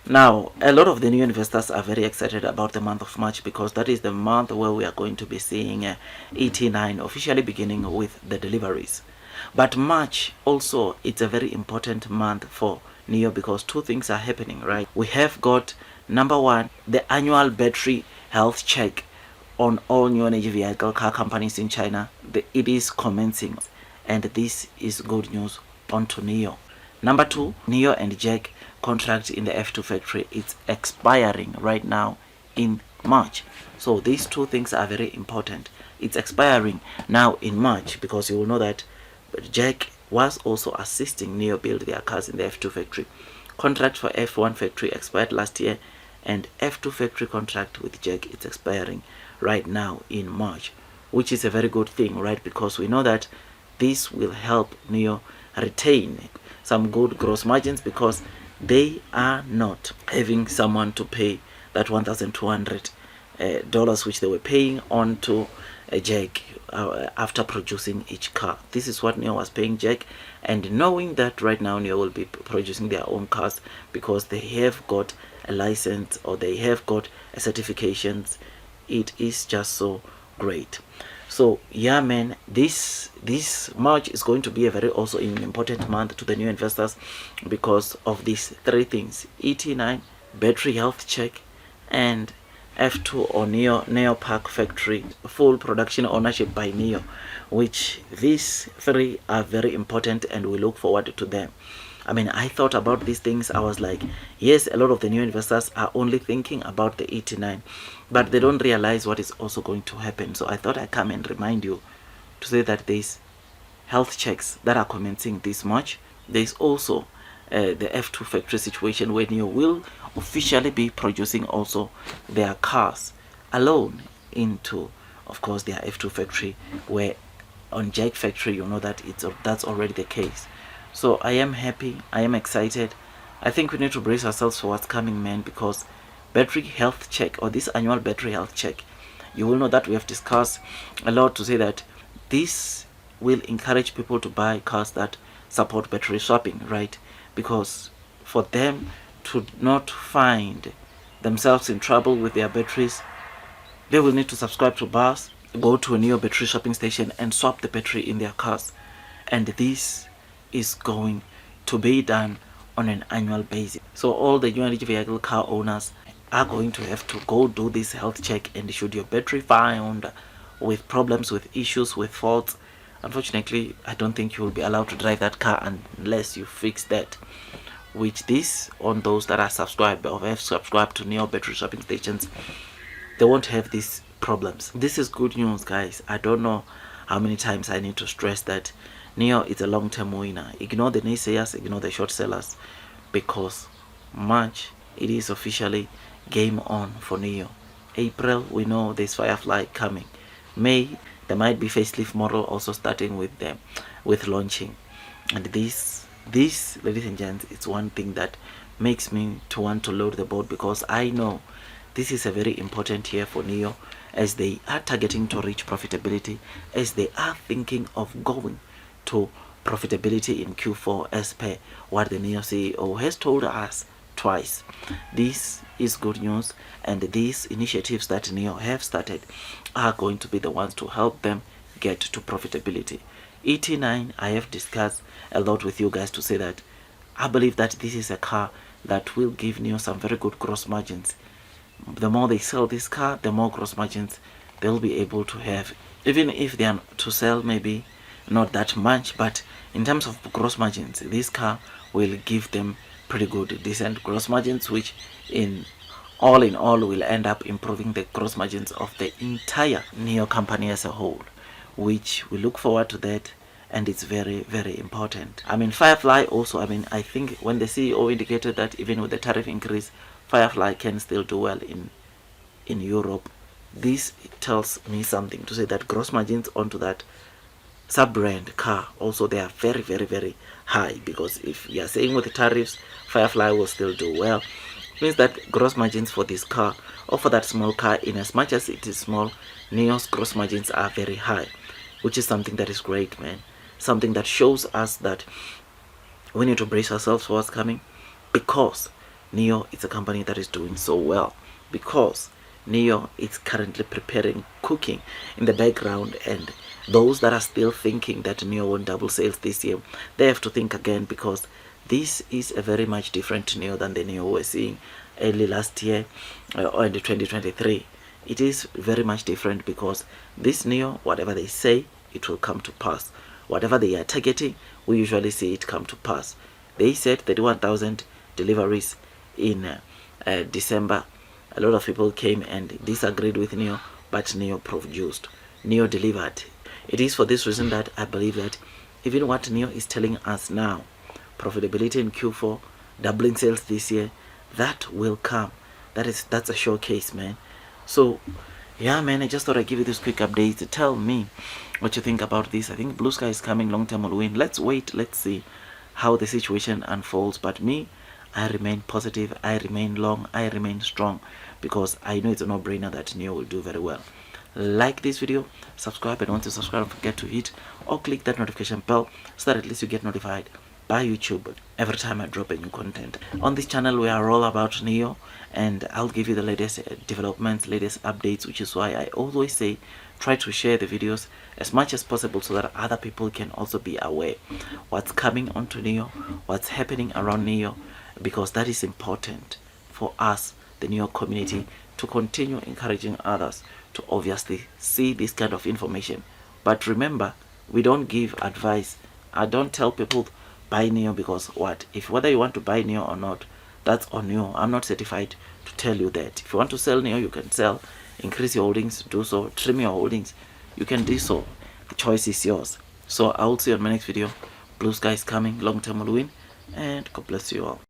Now, a lot of the new investors are very excited about the month of March because that is the month where we are going to be seeing ET9 officially beginning with the deliveries. But March also, it's a very important month for NIO because two things are happening, right? We have got, number one, the annual battery health check on all new energy vehicle car companies in China. It is commencing, and this is good news onto NIO. Number two, NIO and Jack contract in the F2 factory, it's expiring right now in March. So these two things are very important. It's expiring now in March because you will know that Jack was also assisting NIO build their cars in the F2 factory. Contract for F1 factory expired last year, and F2 factory contract with Jack is expiring right now in March, which is a very good thing, right? Because we know that this will help NIO retain some good gross margins because they are not having someone to pay that $1,200 which they were paying on to Jack after producing each car. This is what NIO was paying Jack, and knowing that right now NIO will be producing their own cars because they have got a license or they have got a certifications, it is just so great. So yeah, man, this March is going to be a very also an important month to the new investors because of these three things: ET9, battery health check, and F2 or NIO Park factory full production ownership by NIO, which these three are very important and we look forward to them. I mean, I thought about these things. I was like, yes, a lot of the new investors are only thinking about the ET9, but they don't realize what is also going to happen. So I thought I'd come and remind you to say that there's health checks that are commencing this March. There's also the F2 factory situation where NIO will officially be producing also their cars alone into, of course, their F2 factory, where on Jack factory you know that that's already the case. So I am happy, I am excited. I think we need to brace ourselves for what's coming, man, because battery health check, or this annual battery health check, you will know that we have discussed a lot to say that this will encourage people to buy cars that support battery swapping, right? Because for them to not find themselves in trouble with their batteries, they will need to subscribe to bars, go to a NIO battery swapping station and swap the battery in their cars. And this is going to be done on an annual basis. So all the new energy vehicle car owners are going to have to go do this health check, and should your battery found with problems, with issues, with faults, unfortunately I don't think you will be allowed to drive that car unless you fix that. Which this, on those that are subscribed or have subscribed to NIO battery swapping stations, they won't have these problems. This is good news, guys. I don't know how many times I need to stress that NIO is a long-term winner. Ignore the naysayers, ignore the short sellers, because March, it is officially game on for NIO. April, we know there's Firefly coming. May, there might be facelift model also starting with them, with launching. And this, ladies and gents, it's one thing that makes me to want to load the boat, because I know this is a very important year for NIO as they are targeting to reach profitability, as they are thinking of going to profitability in Q4 as per what the NIO CEO has told us twice. This is good news, and these initiatives that NIO have started are going to be the ones to help them get to profitability. ET9, I have discussed a lot with you guys to say that I believe that this is a car that will give NIO some very good gross margins. The more they sell this car, the more gross margins they'll be able to have, even if they are to sell maybe not that much, but in terms of gross margins, this car will give them pretty good, decent gross margins, which in all will end up improving the gross margins of the entire NIO company as a whole, which we look forward to that, and it's very, very important. I mean, Firefly also, I mean, I think when the CEO indicated that even with the tariff increase, Firefly can still do well in Europe, this tells me something to say that gross margins onto that sub-brand car also, they are very, very, very high, because if you are saying with the tariffs Firefly will still do well, it means that gross margins for this car, or for that small car, in as much as it is small, NIO's gross margins are very high, which is something that is great, man. Something that shows us that we need to brace ourselves for what's coming, because NIO is a company that is doing so well, because NIO is currently preparing, cooking in the background, and those that are still thinking that NIO won't double sales this year, they have to think again, because this is a very much different NIO than the NIO we're seeing early last year or in 2023. It is very much different, because this NIO, whatever they say, it will come to pass. Whatever they are targeting, we usually see it come to pass. They said 31,000 deliveries in December. A lot of people came and disagreed with NIO, but NIO produced. NIO delivered. It is for this reason that I believe that even what NIO is telling us now, profitability in Q4, doubling sales this year, that will come. That's a showcase, man. So yeah, man, I just thought I'd give you this quick update to tell me what you think about this. I think blue sky is coming, long term will win. Let's wait, let's see how the situation unfolds. But me, I remain positive, I remain long, I remain strong, because I know it's a no-brainer that NIO will do very well. Like this video, subscribe, and once you subscribe, don't forget to hit or click that notification bell, so that at least you get notified by YouTube every time I drop a new content. On this channel, we are all about NIO, and I'll give you the latest developments, latest updates, which is why I always say try to share the videos as much as possible, so that other people can also be aware what's coming onto NIO, what's happening around NIO, because that is important for us, the NIO community, to continue encouraging others to obviously see this kind of information. But remember, we don't give advice. I don't tell people buy NIO, because what if, whether you want to buy NIO or not, that's on you. I'm not certified to tell you that. If you want to sell NIO, you can sell, increase your holdings, do so, trim your holdings, you can do so. The choice is yours. So I will see you on my next video. Blue sky is coming, long term will win, and God bless you all.